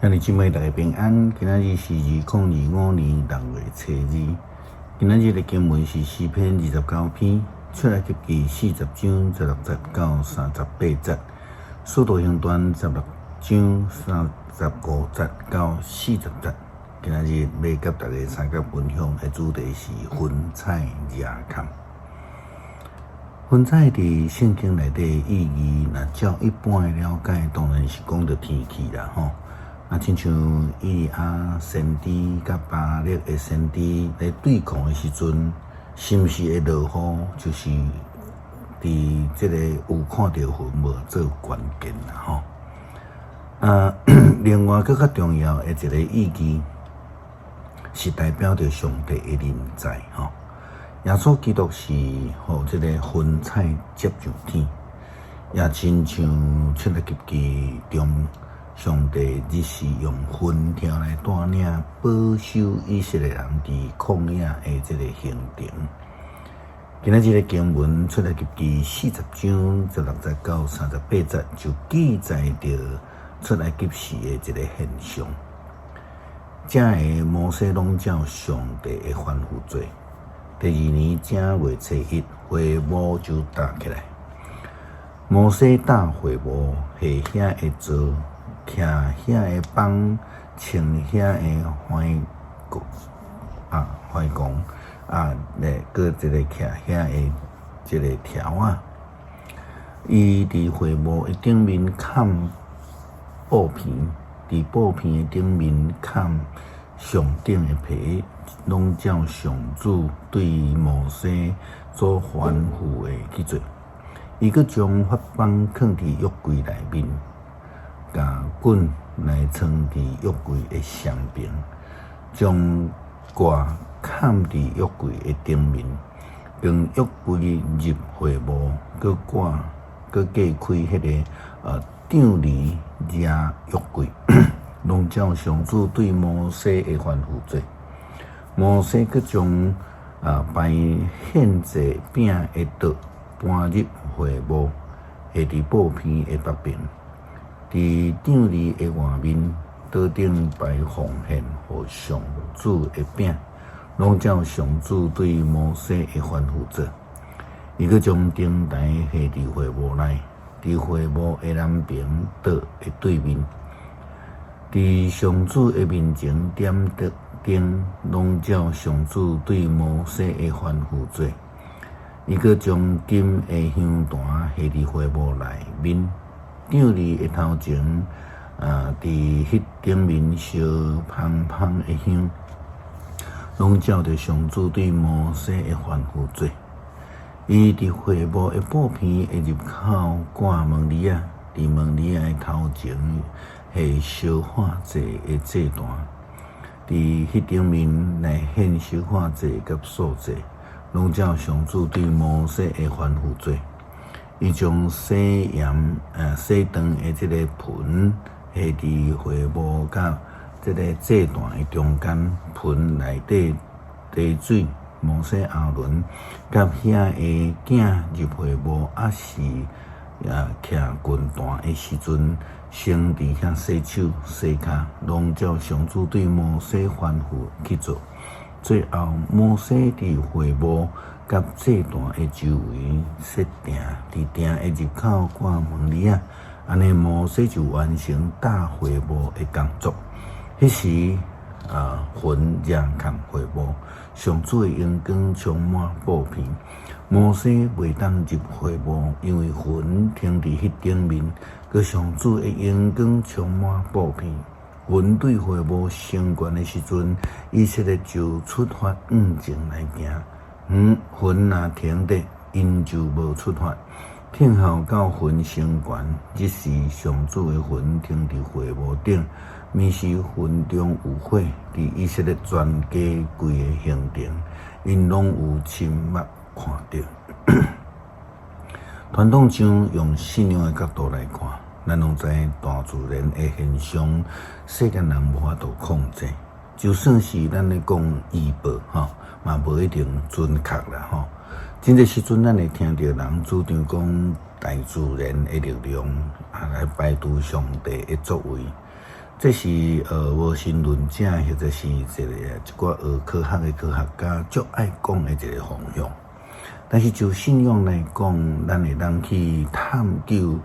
兄弟姊妹大家平安。今仔日是2025年6月初2。今仔日的经文是诗篇29篇，出埃及記40章16節到38節，使徒行傳16章35節到40節。今仔日要甲大家三角分享的主題是雲彩夜看。雲彩伫聖經內底意義，若照一般的了解，當然是講到天氣啦，吼。親像以利亞先知甲巴力的先知來對抗的時陣，是毋是會落雨，就是佇這個有看到雲無做關鍵啦，吼。另外更較重要的一個意義，是代表着上帝的臨在，吼。耶穌基督是互這個雲彩接上天，也親像出埃及記中。上帝只是用雲條來帶領保守以色列人佇曠野的這個行程。今仔日的經文出埃及記40章16節到38節，就記載着出埃及時的一個現象。這個摩西攏照上帝的吩咐做。第2年正月初1，會幕就搭起來。摩西搭會幕，下遐會做。徛遐個枋，穿遐個懷弓咧，擱一個徛遐個一個條啊。伊佇會幕的頂面蓋布片，佇布片的頂面蓋上頂的皮，攏照上主對摩西所吩咐的去做。伊佫將法版囥佇約櫃內面。甲棍來藏佇約櫃的上邊，將掛蓋佇約櫃的頂面，並約櫃入會幕，佫掛佫架開迄個帳簾遮約櫃，攏照上主對摩西的吩咐做。摩西佫將擺獻祭餅的桌搬入會幕，下佇布片的北邊。佇帳篷的外面，桌頂擺奉獻予上主的餅，攏照上主對摩西的吩咐做。伊佫將燈台下佇會幕內，佇會幕的南邊桌的對面，佇上主的面前點着燈，攏照上主對摩西的吩咐做。伊佫將金的香壇下佇會幕內面。帳篷的頭前，佇迄頂面燒芳芳的香，攏照着上主對摩西的吩咐做。伊佇會幕的布片的入口掛門鈴仔，佇門鈴仔的頭前下燒化祭的祭壇，佇迄頂面來獻燒化祭甲素祭，攏照上主對摩西的吩咐做。伊將洗鹽洗湯的這個盆下佇會幕甲這個祭壇的中間，盆內底滴水。摩西亞倫甲遐個囝入會幕，是徛棍壇的時陣，先佇遐洗手洗骹，攏照上主對摩西吩咐去做。最後，摩西佇會幕甲祭壇的周圍設埕，佇埕的入口掛門鈴仔，安尼摩西就完成搭會幕的工作。迄時，雲遮蓋會幕，上主的陽光充滿布片，摩西袂當入會幕，因為雲停佇迄頂面，佮上主的陽光充滿布片。雲對會幕升懸的時陣，以色列就出發前來行。雲若停佇，因就無出發。聽候到雲升懸，即時上主的雲停佇會幕頂，毋是雲中有火，佇以色列全家規個行程，因攏有親目看到。傳統上用信仰的角度來看，咱攏知大自然的現象，世間人無法度控制。就算是咱咧講預報，嘛無一定準確啦，真濟時陣，咱會聽到人主張講大自然的力量，來排除上帝的作為。这是无神论者或者是一寡学科学的科学家足爱讲的一个方向。但是就信仰来讲，咱会当去探究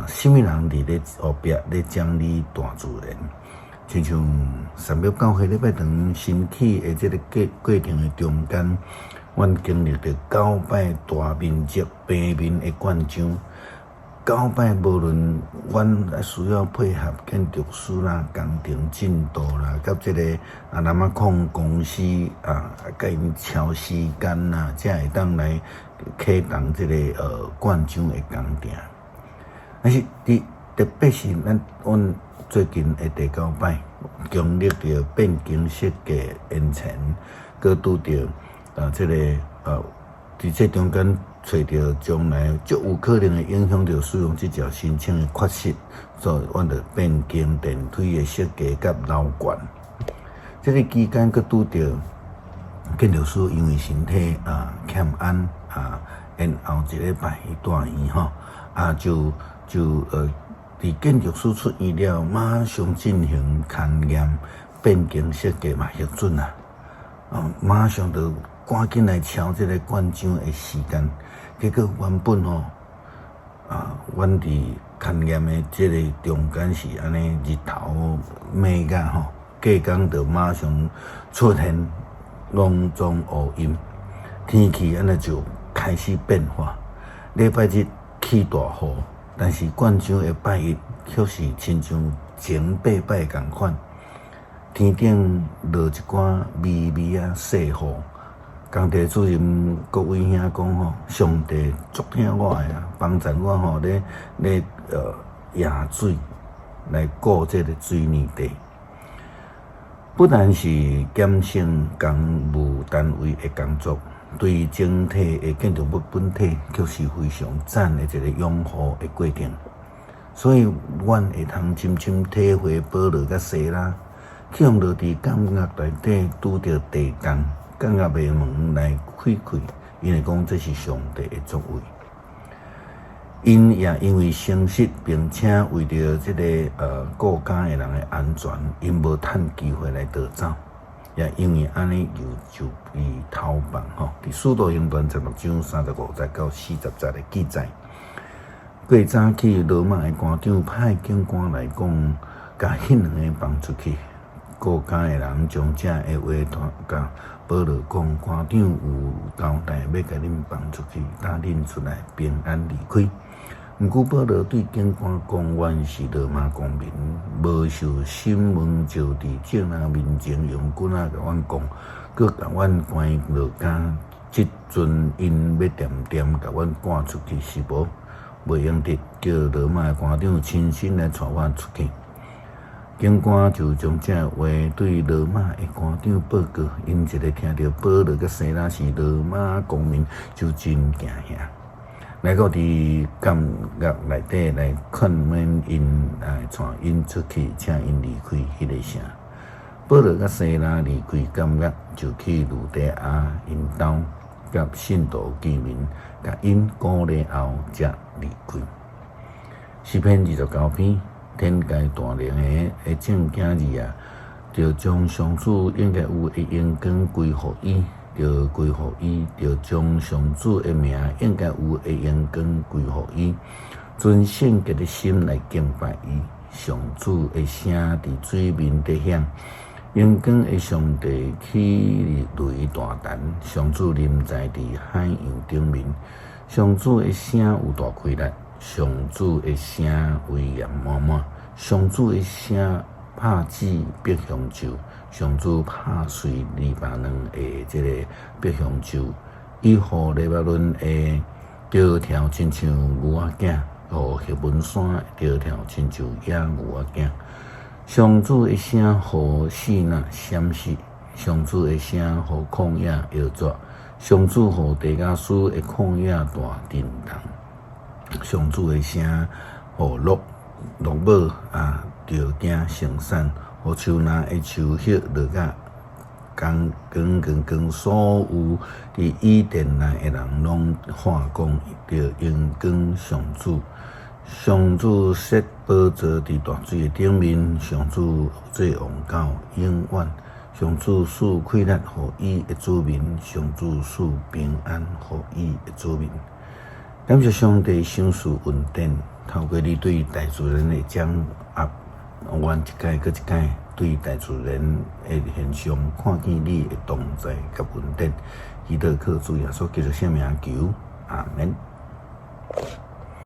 什么人伫咧后壁咧将你大自然，亲像390岁礼拜堂身体的这个过程的中间，阮经历着9摆大面积平面的灌浆。9摆无论阮需要配合建筑师啦、工程进度啦，甲这个南马控公司甲因敲时间啦，才会当来启动这个灌浆的工程。但是特别是阮最近的第9摆，经历着变更设计延前，佮拄着这个伫这中间。找到将来足有可能会影响到使用这条申请的缺失，所以阮着变更电梯的设计甲楼管。这个期间，佮拄着建筑师因为身体欠安然后一礼拜伊住院吼就伫建筑师出院了，马上进行勘验变更设计嘛核准马上就赶紧来敲这个灌浆的时间。结果原本阮伫勘验的这个中间是安尼日头暝甲隔工就马上出现隆中乌阴，天气安尼就开始变化。礼拜日起大雨，但是灌浆的拜一却是亲像前8摆同款，天顶落一寡微微细雨。工地主任各位兄讲上帝足听我的帮助我咧压水来顾这个水泥地。不但是减省公务单位的工作，对整体的建筑物本体却是非常赞的一个养护的过程。所以，阮会通深深体会保罗甲西拉，向落伫监狱内底拄着地宫。监狱的门来开开，因为讲这是上帝的作为。因也因为诚实，并且为着这个顾家的人的安全，因无趁机会来逃走。也因为安尼就被逃亡伫《使徒行传》16章35节到40节的记载。过早起，罗马的官长派警官来讲，甲迄2个放出去。顾家的人将这的话传甲保罗讲，官长有交代要甲恁放出去，带恁出来平安离开。毋过保罗对警官讲，阮是罗马公民，无受审问就伫正面前用棍甲阮讲，佮甲阮关落监，即阵因要点甲阮赶出去是无？袂用得，叫罗马的官长亲身来带阮出去。警官就将这话对罗马的官长报告，因一个听到保罗甲西拉是罗马公民，就真惊吓，来到伫监狱内底来劝勉因，带因出去，请因离开迄个城。保罗甲西拉离开监狱，就去路地亚因兜，甲信徒见面，甲因鼓励后，才离开。诗篇29篇。天界大灵的正经字就将上主应该有的荣光归乎伊，就归乎伊，就将上主的名应该有的荣光归乎伊，存圣洁的心来敬拜伊。上主的声伫水面底响，荣光的上帝起雷大弹，上主临在伫海洋顶面，上主的声有大开力。上主的声威严满满，上主的声拍击北香洲，上主拍碎黎巴嫩的这个北香洲，伊互黎巴嫩的条条亲像牛仔囝，互黑文山条条亲像野牛仔囝。上主的声互西那闪失，上主的声互旷野摇作，上主互地加斯的旷野大震动。上主的声，互鹿母着惊生产，互树林的树叶落甲光，所有伫伊甸内的人拢化光着荣光上主，上主设宝座伫大水的顶面，上主做王到永远。上主赐快乐互伊的子民，上主赐平安互伊的子民。感谢上帝赏赐恩典，透过你对大自然的掌握，阮一届搁一届对大自然的现象看见你的同在甲恩典。祈祷靠主耶稣基督圣名求，阿门。